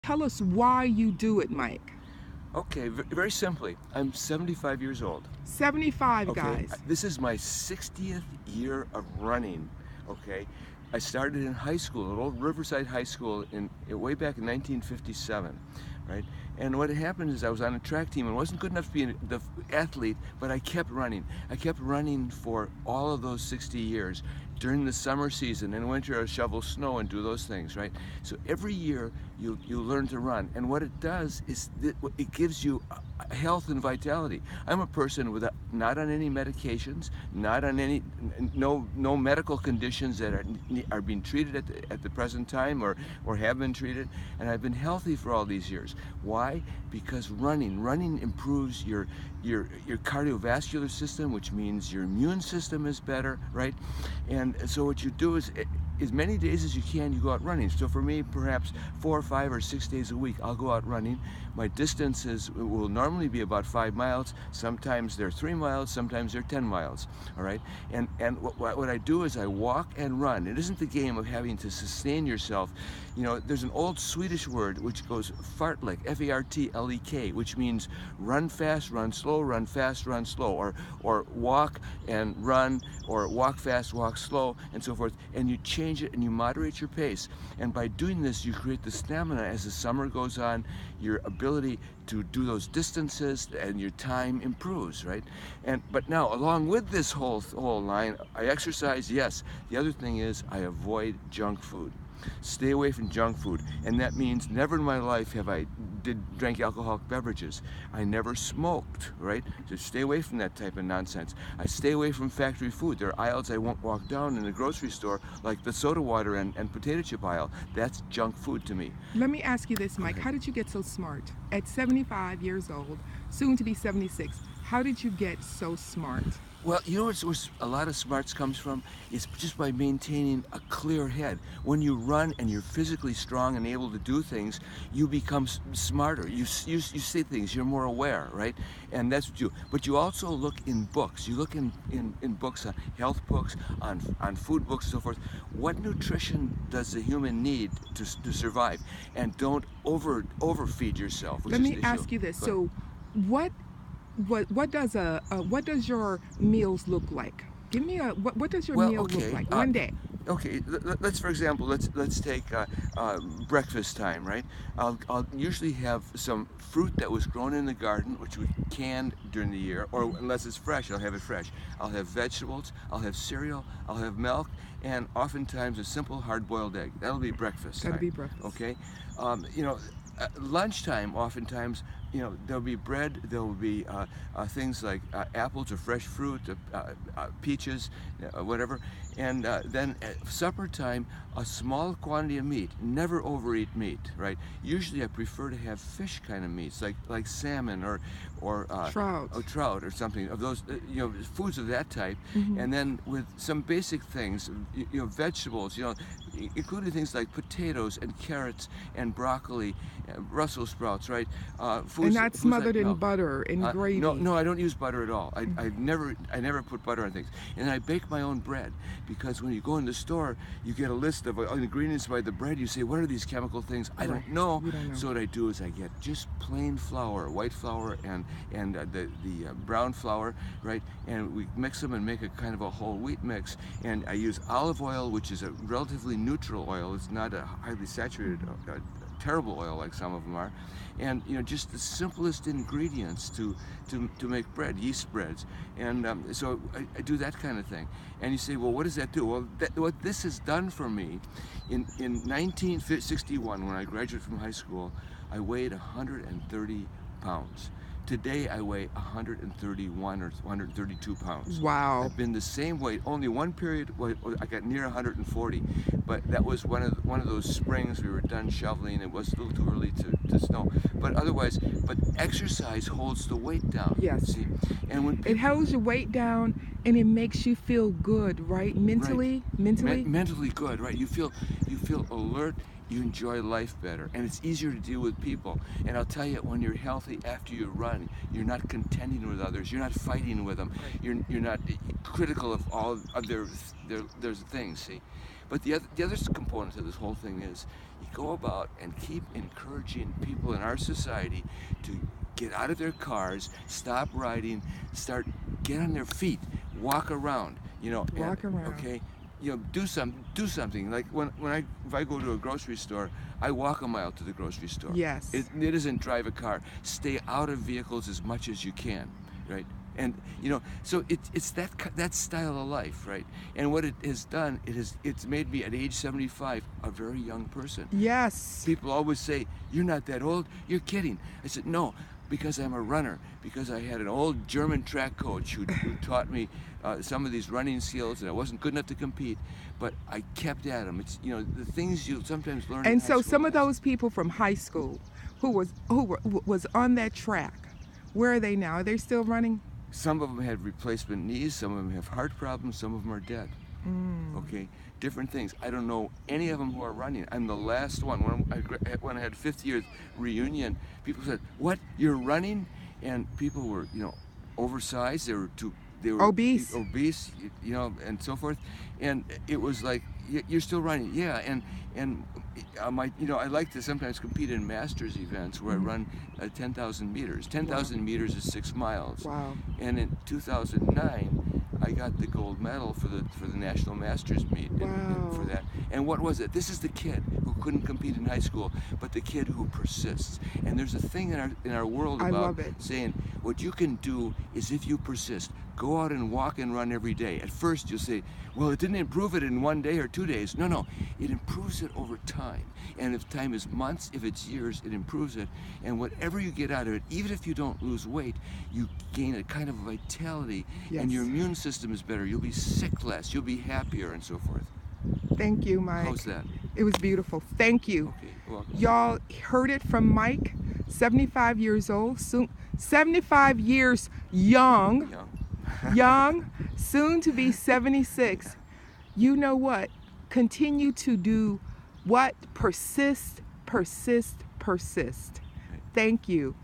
Tell us why you do it, Mike. Okay, very simply, I'm 75 years old. 75 Okay, guys. this is my 60th year of running. Okay, I started in high school at Old Riverside High School way back in 1957, right? And what happened is I was on a track team and wasn't good enough to be the athlete, but I kept running. I kept running for all of those 60 years. During the summer season and winter, I shovel snow and do those things, right? So every year you learn to run, and what it does is it gives you health and vitality. I'm a person with not on any medications, not on any no medical conditions that are being treated at the present time or have been treated, and I've been healthy for all these years. Why? Because running improves your cardiovascular system, which means your immune system is better, right? And so what you do is, as many days as you can, you go out running. So for me, perhaps 4 or 5 or 6 days a week, I'll go out running. My distances will normally be about 5 miles. Sometimes they're 3 miles, sometimes they're 10 miles, all right? And what I do is I walk and run. It isn't the game of having to sustain yourself. You know, there's an old Swedish word which goes fartlek, F-A-R-T-L-E-K, which means run fast, run slow, run fast, run slow, or walk and run, or walk fast, walk slow, and so forth. And you change it and you moderate your pace. And by doing this, you create the stamina as the summer goes on. Your ability to do those distances and your time improves, right? But now, along with this whole line, I exercise, yes. The other thing is I avoid junk food. Stay away from junk food, and that means never in my life have I drank alcoholic beverages. I never smoked, right? So stay away from that type of nonsense. I stay away from factory food. There are aisles I won't walk down in the grocery store, like the soda water and potato chip aisle. That's junk food to me. Let me ask you this, Mike. How did you get so smart? At 75 years old, soon to be 76, how did you get so smart? Well, you know where a lot of smarts comes from? It's just by maintaining a clear head. When you run and you're physically strong and able to do things, you become smarter. You see things, you're more aware, right? And that's what you do. But you also look in books. You look in books, on health books, on food books and so forth. What nutrition does the human need to survive? And don't overfeed yourself, which Let is me the issue. ask you this. So, what what does your meals look like? Give me what does your Well, meal look okay. like one day? Okay, let's for example, let's take breakfast time, right? I'll usually have some fruit that was grown in the garden, which we canned during the year, or unless it's fresh, I'll have it fresh. I'll have vegetables, I'll have cereal, I'll have milk, and oftentimes a simple hard-boiled egg. That'll be breakfast That'll time. be breakfast. Okay, you know. Lunchtime, oftentimes, you know, there'll be bread, there'll be things like apples or fresh fruit, peaches, whatever. And then at supper time, a small quantity of meat. Never overeat meat, right? Usually I prefer to have fish kind of meats, like salmon or Trout. trout or something of those, you know, foods of that type. Mm-hmm. And then with some basic things, you know, vegetables, you know, including things like potatoes and carrots and broccoli, Brussels sprouts, right? And not smothered like in milk. butter and No, gravy. no, I don't use butter at all. I never put butter on things. And I bake my own bread, because when you go in the store, you get a list of ingredients by the bread. You say, what are these chemical things? I don't know. You don't know. So what I do is I get just plain flour, white flour, and the brown flour, right? And we mix them and make a kind of a whole wheat mix. And I use olive oil, which is a relatively neutral oil. It's not a highly saturated terrible oil like some of them are, and you know, just the simplest ingredients to make bread, yeast breads. And so I do that kind of thing. And you say, well, what does that do? Well, what this has done for me, in 1961, when I graduated from high school, I weighed 130 pounds. Today I weigh 131 or 132 pounds. Wow. I've been the same weight. Only one period I got near 140, but that was one of those springs we were done shoveling. It was a little too early to snow. But otherwise, exercise holds the weight down. Yes. See, and when It holds your weight down and it makes you feel good, right? Mentally, right. Mentally good, right? You feel alert. You enjoy life better, and it's easier to deal with people. And I'll tell you, when you're healthy after you run, you're not contending with others. You're not fighting with them. You're not critical of all of their things. See, But the other component to this whole thing is you go about and keep encouraging people in our society to get out of their cars, stop riding, get on their feet, walk around, Walk around. okay, do something. Like if I go to a grocery store, I walk a mile to the grocery store. Yes. It isn't drive a car. Stay out of vehicles as much as you can, right? And so it's that style of life, right? And what it has done, it's made me at age 75 a very young person. Yes. People always say, "You're not that old." You're kidding. I said, "No, because I'm a runner. Because I had an old German track coach who taught me some of these running skills, and I wasn't good enough to compete, but I kept at them." It's the things you sometimes learn. And in so high some school of those people from high school who was on that track, where are they now? Are they still running? Some of them had replacement knees, some of them have heart problems, some of them are dead. Okay, different things. I don't know any of them who are running. I'm the last one. When I had 50th reunion, people said, "What? You're running?" And people were, oversized. They were Obese. and so forth. And it was like, "You're still running?" Yeah, and I like to sometimes compete in masters events where I run 10,000 meters. 10,000 meters is 6 miles. Wow. And in 2009, I got the gold medal for the National Masters meet. And for that. And what was it? This is the kid who couldn't compete in high school, but the kid who persists. And there's a thing in our world I about love it. saying what you can do is if you persist, go out and walk and run every day. At first you'll say, "Well, it didn't improve it in 1 day or 2 days." No, it improves it over time. And if time is months, if it's years, it improves it. And whatever you get out of it, even if you don't lose weight, you gain a kind of vitality, Yes. and your immune system is better. You'll be sick less, you'll be happier, and so forth. Thank you, Mike. How's that? It was beautiful. Thank you. Okay, welcome. Y'all heard it from Mike, 75 years old, soon 75 years young, soon to be 76. You know what? Continue to do what? Persist, persist, persist. Thank you.